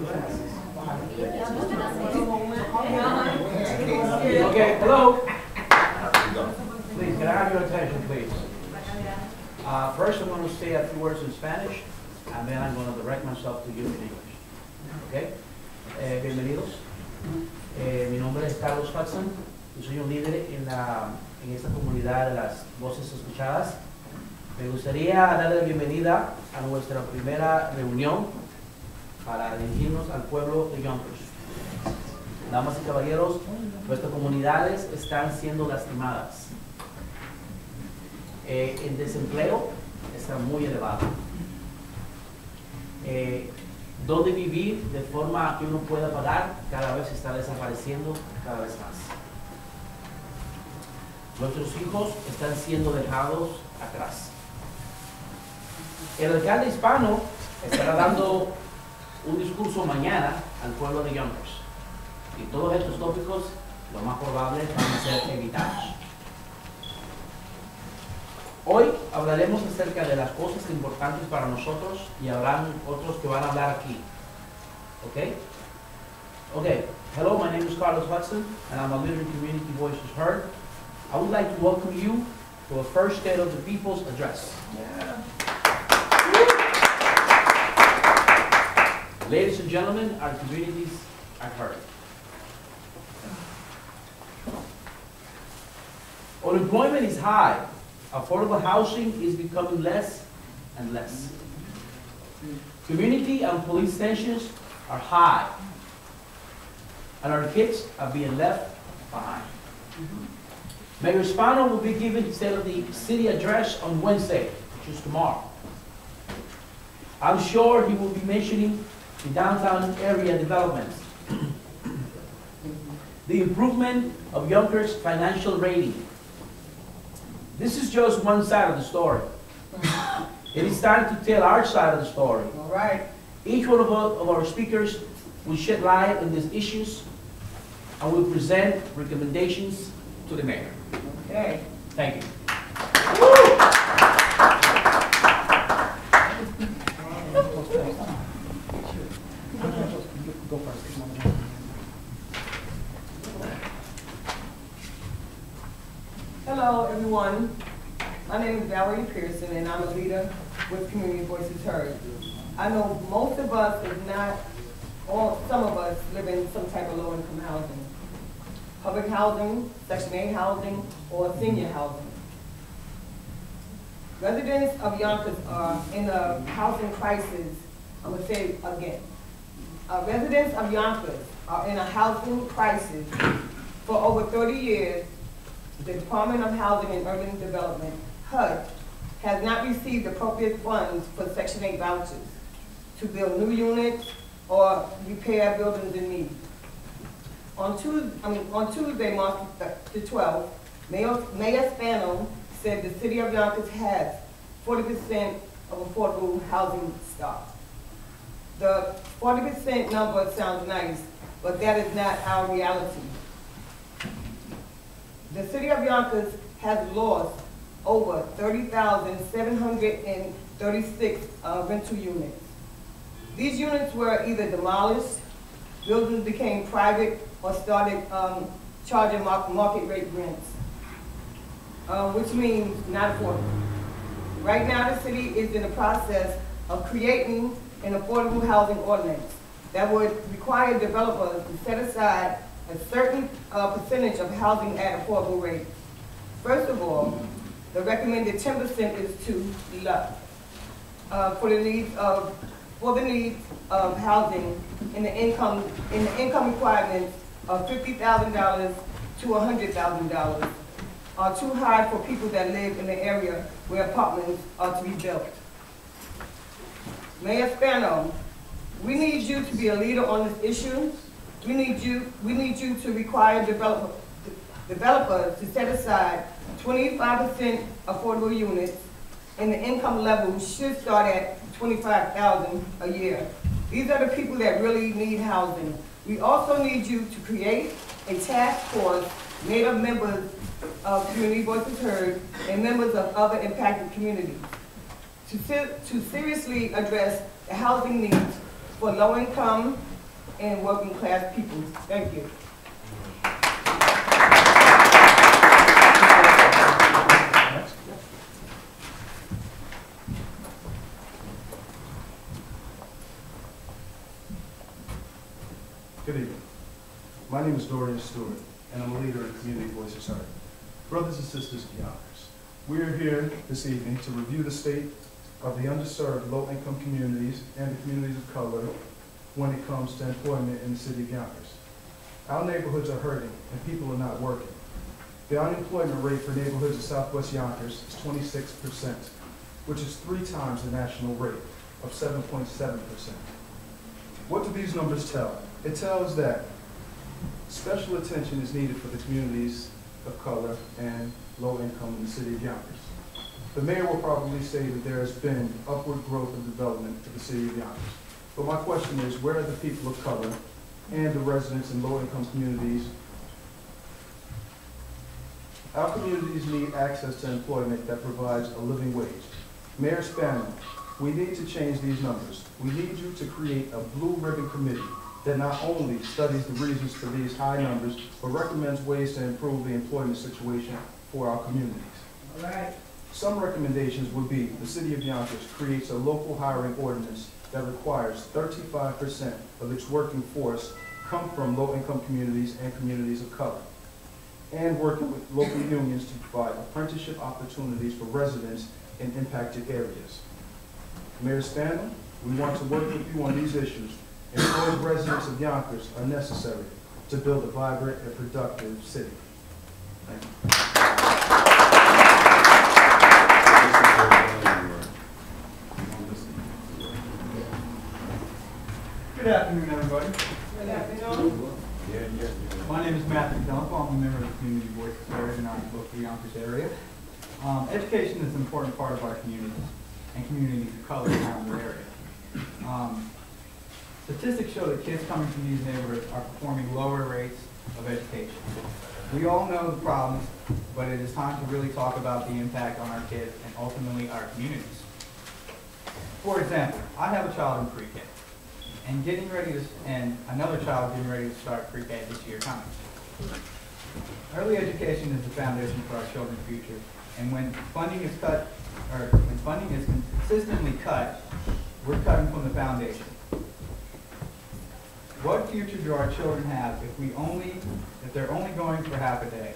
Okay, hello. Please, can I have your attention, please? First, I'm going to say a few words in Spanish, and then I'm going to direct myself to you in English. Okay? Bienvenidos. Mi nombre es Carlos Hudson. Yo soy un líder en esta comunidad de las voces escuchadas. Me gustaría darle la bienvenida a nuestra primera reunión para dirigirnos al pueblo de Yonkers. Damas y caballeros, nuestras comunidades están siendo lastimadas. El desempleo está muy elevado. Donde vivir de forma que uno pueda pagar cada vez está desapareciendo cada vez más. Nuestros hijos están siendo dejados atrás. El alcalde hispano estará dando un discurso mañana al pueblo de Yonkers. Y todos estos tópicos, lo más probable, van a ser evitados. Hoy hablaremos acerca de las cosas importantes para nosotros y habrán otros que van a hablar aquí. Okay? Okay. Hello, my name is Carlos Hudson, and I'm a leader in Community Voices Heard. I would like to welcome you to a first State of the People's Address. Yeah. Ladies and gentlemen, our communities are heard. Unemployment is high. Affordable housing is becoming less and less. Community and police tensions are high. And our kids are being left behind. Mayor Spano will be giving the State of the City address on Wednesday, which is tomorrow. I'm sure he will be mentioning the downtown area developments, the improvement of Yonkers' financial rating. This is just one side of the story. It is time to tell our side of the story. All right. Each one of our speakers will shed light on these issues and will present recommendations to the mayor. Okay. Thank you. Hello, everyone. My name is Valerie Pearson, and I'm a leader with Community Voices Heard. I know most of us, if not all, some of us, live in some type of low-income housing. Public housing, Section 8 housing, or senior housing. Residents of Yonkers are in a housing crisis. I'm going to say it again. Residents of Yonkers are in a housing crisis. For over 30 years, the Department of Housing and Urban Development, HUD, has not received appropriate funds for Section 8 vouchers to build new units or repair buildings in need. On Tuesday, March the 12th, Mayor Spano said the City of Yonkers has 40% of affordable housing stock. The 40% number sounds nice, but that is not our reality. The City of Yonkers has lost over 30,736 rental units. These units were either demolished, buildings became private, or started charging market rate rents, which means not affordable. Right now, the city is in the process of creating an affordable housing ordinance that would require developers to set aside a certain percentage of housing at affordable rates. First of all, the recommended 10% is too low for the needs of housing in the income requirements of $50,000 to $100,000 are too high for people that live in the area where apartments are to be built. Mayor Spano, we need you to be a leader on this issue. We need you to require developers to set aside 25% affordable units, and the income level should start at $25,000 a year. These are the people that really need housing. We also need you to create a task force made of members of Community Voices Heard and members of other impacted communities to seriously address the housing needs for low-income and working-class people. Thank you. Good evening. My name is Dorian Stewart, and I'm a leader in Community Voices Heard. Brothers and sisters of Yonkers, we are here this evening to review the state of the underserved low-income communities and the communities of color when it comes to employment in the city of Yonkers. Our neighborhoods are hurting and people are not working. The unemployment rate for neighborhoods of Southwest Yonkers is 26%, which is 3 times the national rate of 7.7%. What do these numbers tell? It tells that special attention is needed for the communities of color and low income in the city of Yonkers. The mayor will probably say that there has been upward growth and development for the city of Yonkers. But my question is, where are the people of color and the residents in low income communities? Our communities need access to employment that provides a living wage. Mayor Spano, we need to change these numbers. We need you to create a blue ribbon committee that not only studies the reasons for these high numbers, but recommends ways to improve the employment situation for our communities. All right. Some recommendations would be the city of Yonkers creates a local hiring ordinance that requires 35% of its working force come from low-income communities and communities of color, and working with local unions to provide apprenticeship opportunities for residents in impacted areas. Mayor Stanley, we want to work with you on these issues. Employed residents of Yonkers are necessary to build a vibrant and productive city. Thank you. Good afternoon, everybody. Good afternoon. My name is Matthew Dunkel. I'm a member of the Community Voices Heard in our local Yonkers area. Education is an important part of our communities and communities of color around the area. Statistics show that kids coming from these neighborhoods are performing lower rates of education. We all know the problems, but it is time to really talk about the impact on our kids and ultimately our communities. For example, I have a child in pre-K, and another child getting ready to start pre-K this year coming. Early education is the foundation for our children's future, and when funding is cut, or when funding is consistently cut, we're cutting from the foundation. What future do our children have if they're only going for half a day?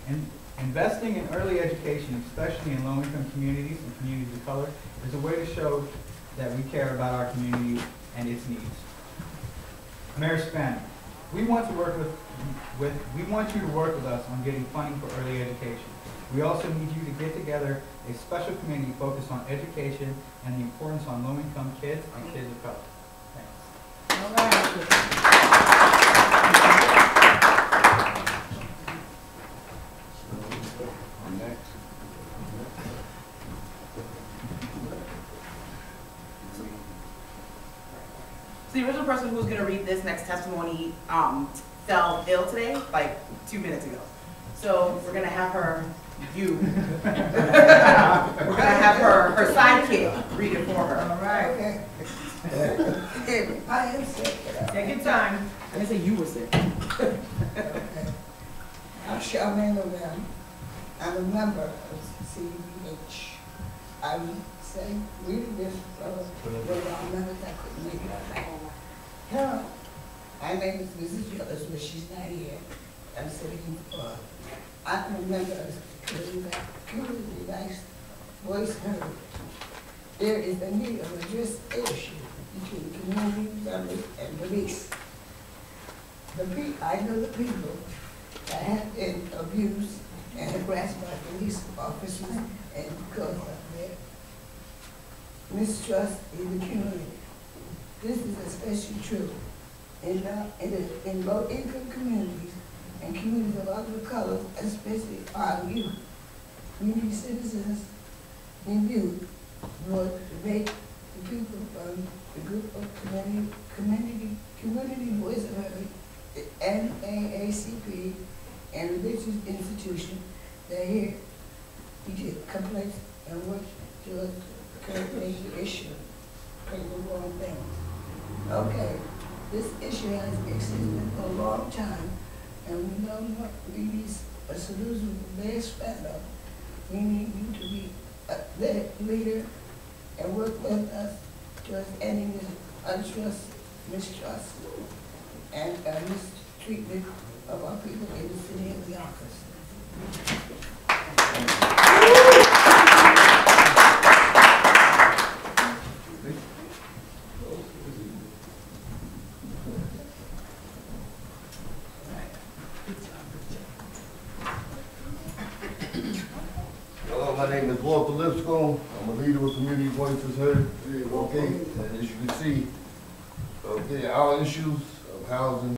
And investing in early education, especially in low-income communities and communities of color, is a way to show that we care about our community and its needs. Mayor Spano, we want you to work with us on getting funding for early education. We also need you to get together a special committee focused on education and the importance on low-income kids and kids of color. Thanks. All right. So the original person who was going to read this next testimony fell ill today, like 2 minutes ago. So we're going to have her, we're going to have her sidekick read it for her. All right. Okay. I am sick. Take your time. I didn't say you were sick. Okay. I'm Charmaine O'Neill. I'm a member of CVH. I would say, reading this, but I'm members I couldn't make it. Hello. My name is Mrs. Yonkers, but she's not here. I'm sitting for. I'm a member of the Community Voice Heard. There is a need of address issue between community, family, and police. I know the people that have been abused and harassed by police officers, and because of their mistrust in the community. This is especially true in low-income communities and communities of other colors, especially our youth. Community citizens in youth will debate the people from the group of community voice of NAACP and religious institutions that hear complaints and work towards current issue, critical wrong things. Okay, this issue has existed for a long time, and we know what we need a solution very fast of. We need you to be the leader and work with us towards ending this untrust, mistrust, and mistreatment of our people in the city of Yonkers. Hello, my name is Walter Lipscomb. I'm a leader of Community Voices Heard. Okay, and as you can see, okay, our issues of housing